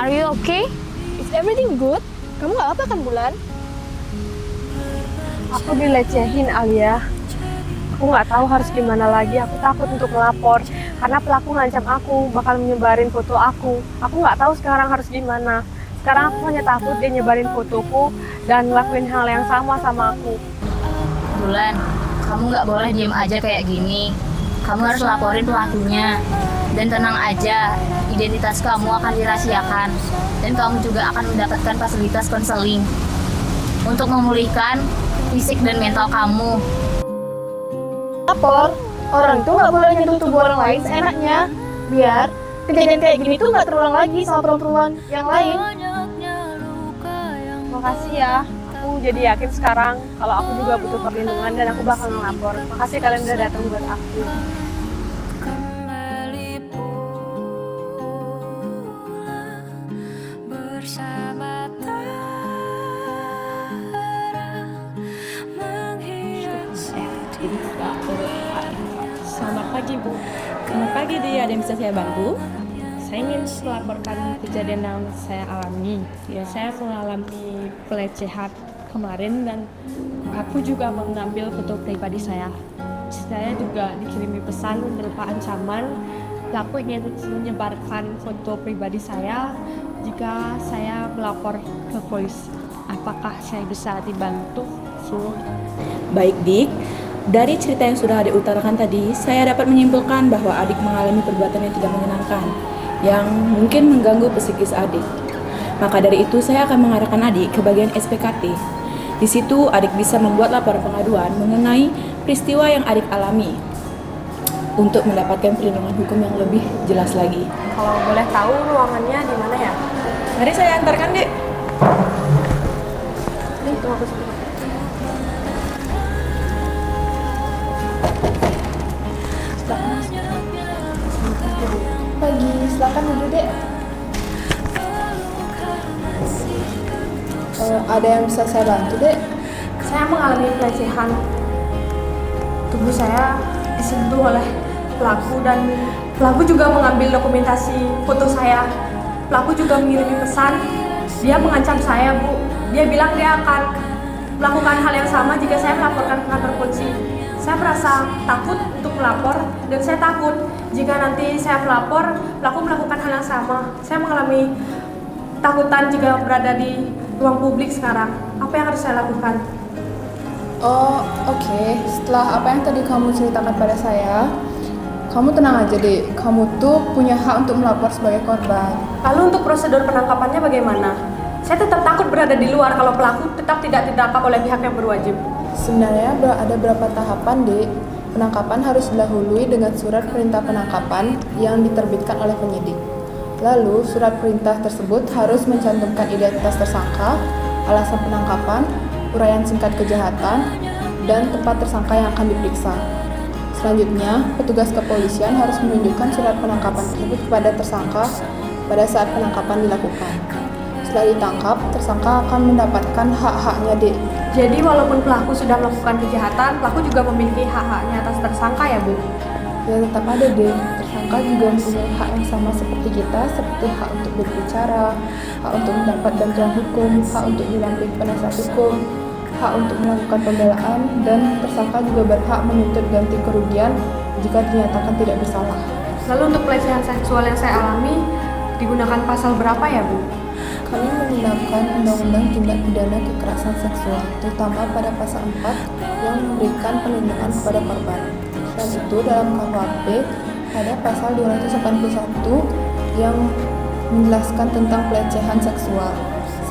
Are you okay? Is everything good? Kamu nggak apa kan, Bulan? Aku dilecehin, Alia. Aku nggak tahu harus gimana lagi. Aku takut untuk melapor karena pelaku ngancam aku bakal menyebarin foto aku. Aku nggak tahu sekarang harus gimana. Sekarang aku hanya takut dia nyebarin fotoku dan ngelakuin hal yang sama aku. Bulan, kamu nggak boleh diem aja kayak gini. Kamu harus laporin pelakunya. Dan tenang aja, identitas kamu akan dirahasiakan. Dan kamu juga akan mendapatkan fasilitas konseling untuk memulihkan fisik dan mental kamu. Lapor, orang tuh nggak boleh nyentuh tubuh orang lain seenaknya. Biar kejadian kayak gini tuh nggak terulang lagi sama perempuan yang lain. Makasih ya. Aku jadi yakin sekarang kalau aku juga butuh perlindungan dan aku bakal ngelapor. Makasih kalian udah datang buat aku. Selamat pagi, Bu. Selamat pagi, Dia. Ada yang bisa saya bantu? Saya ingin melaporkan kejadian yang saya alami. Ya, saya mengalami pelecehan kemarin dan aku juga mengambil foto pribadi saya. Saya juga dikirimi pesan berupa ancaman. Pelaku ingin menyebarkan foto pribadi saya jika saya melapor ke polisi. Apakah saya bisa dibantu? Baik, Dik. Dari cerita yang sudah Adik utarakan tadi, saya dapat menyimpulkan bahwa Adik mengalami perbuatan yang tidak menyenangkan, yang mungkin mengganggu psikis Adik. Maka dari itu, saya akan mengarahkan Adik ke bagian SPKT. Di situ, Adik bisa membuat laporan pengaduan mengenai peristiwa yang Adik alami untuk mendapatkan perlindungan hukum yang lebih jelas lagi. Kalau boleh tahu ruangannya di mana ya? Mari saya antarkan, Dek. Itu aku sebentar. Pagi, silakan duduk, Dek. Ada yang bisa saya bantu, Dek? Saya mengalami pelecehan. Tubuh saya disentuh oleh pelaku dan pelaku juga mengambil dokumentasi foto saya. Pelaku juga mengirim pesan. Dia mengancam saya, Bu. Dia bilang dia akan melakukan hal yang sama jika saya melaporkan ke kantor polisi. Saya merasa takut untuk melapor dan saya takut jika nanti saya melapor, pelaku melakukan hal yang sama. Saya mengalami takutan jika berada di ruang publik sekarang. Apa yang harus saya lakukan? Oh, oke. Setelah apa yang tadi kamu ceritakan pada saya, kamu tenang aja, Dek. Kamu tuh punya hak untuk melapor sebagai korban. Lalu untuk prosedur penangkapannya bagaimana? Saya tetap takut berada di luar kalau pelaku tetap tidak ditangkap oleh pihak yang berwajib. Sebenarnya ada beberapa tahapan, Dek. Penangkapan harus didahului dengan surat perintah penangkapan yang diterbitkan oleh penyidik. Lalu, surat perintah tersebut harus mencantumkan identitas tersangka, alasan penangkapan, uraian singkat kejahatan, dan tempat tersangka yang akan diperiksa. Selanjutnya, petugas kepolisian harus menunjukkan surat penangkapan tersebut kepada tersangka pada saat penangkapan dilakukan. Setelah ditangkap, tersangka akan mendapatkan hak-haknya, Dek. Jadi walaupun pelaku sudah melakukan kejahatan, pelaku juga memiliki hak-haknya atas tersangka ya, Bu? Ya tetap ada, Dek. Tersangka juga mempunyai hak yang sama seperti kita, seperti hak untuk berbicara, hak untuk mendapat bantuan hukum, hak untuk didampingi penasihat hukum, hak untuk melakukan pembelaan, dan tersangka juga berhak menuntut ganti kerugian jika dinyatakan tidak bersalah. Lalu untuk pelecehan seksual yang saya alami, digunakan pasal berapa ya, Bu? Kami menggunakan Undang-Undang Tindak Pidana Kekerasan Seksual, terutama pada pasal 4 yang memberikan perlindungan kepada korban. Selain itu, dalam KUHP ada pasal 281 yang menjelaskan tentang pelecehan seksual,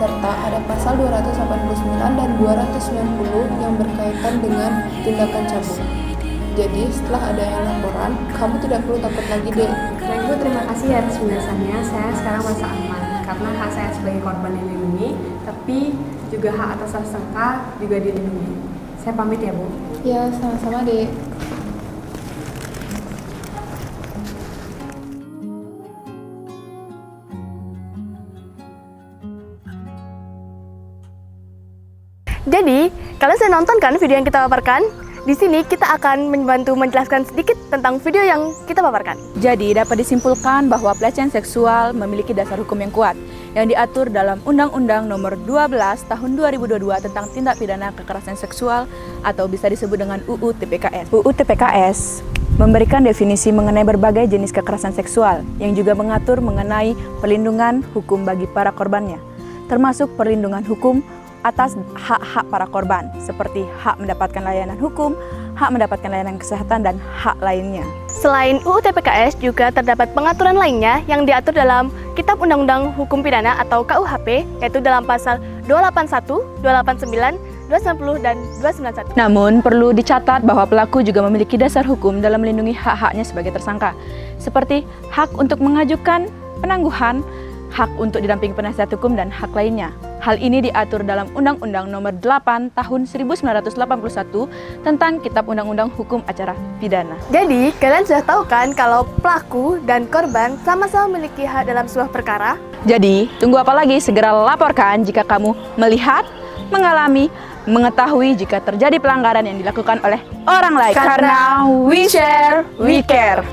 serta ada pasal 289 dan 290 yang berkaitan dengan tindakan cabul. Jadi, setelah adanya laporan, kamu tidak perlu takut lagi, Dek. Baik, Bu, terima kasih atas penjelasannya. Saya sekarang merasa aman karena hak saya sebagai korban dilindungi, tapi juga hak atas tersangka juga dilindungi. Saya pamit ya, Bu. Ya, sama-sama, Dek. Jadi, kalian sudah nonton kan video yang kita paparkan? Di sini kita akan membantu menjelaskan sedikit tentang video yang kita paparkan. Jadi, dapat disimpulkan bahwa pelecehan seksual memiliki dasar hukum yang kuat, yang diatur dalam Undang-Undang Nomor 12 Tahun 2022 tentang tindak pidana kekerasan seksual atau bisa disebut dengan UU TPKS. UU TPKS memberikan definisi mengenai berbagai jenis kekerasan seksual yang juga mengatur mengenai perlindungan hukum bagi para korbannya, termasuk perlindungan hukum atas hak-hak para korban, seperti hak mendapatkan layanan hukum, hak mendapatkan layanan kesehatan, dan hak lainnya. Selain UU TPKS, juga terdapat pengaturan lainnya yang diatur dalam Kitab Undang-Undang Hukum Pidana atau KUHP, yaitu dalam pasal 281, 289, 290, dan 291. Namun, perlu dicatat bahwa pelaku juga memiliki dasar hukum dalam melindungi hak-haknya sebagai tersangka, seperti hak untuk mengajukan penangguhan, hak untuk didampingi penasihat hukum, dan hak lainnya. Hal ini diatur dalam Undang-Undang Nomor 8 Tahun 1981 tentang Kitab Undang-Undang Hukum Acara Pidana. Jadi, kalian sudah tahu kan kalau pelaku dan korban sama-sama memiliki hak dalam sebuah perkara? Jadi, tunggu apa lagi? Segera laporkan jika kamu melihat, mengalami, mengetahui jika terjadi pelanggaran yang dilakukan oleh orang lain. Karena we share, we care.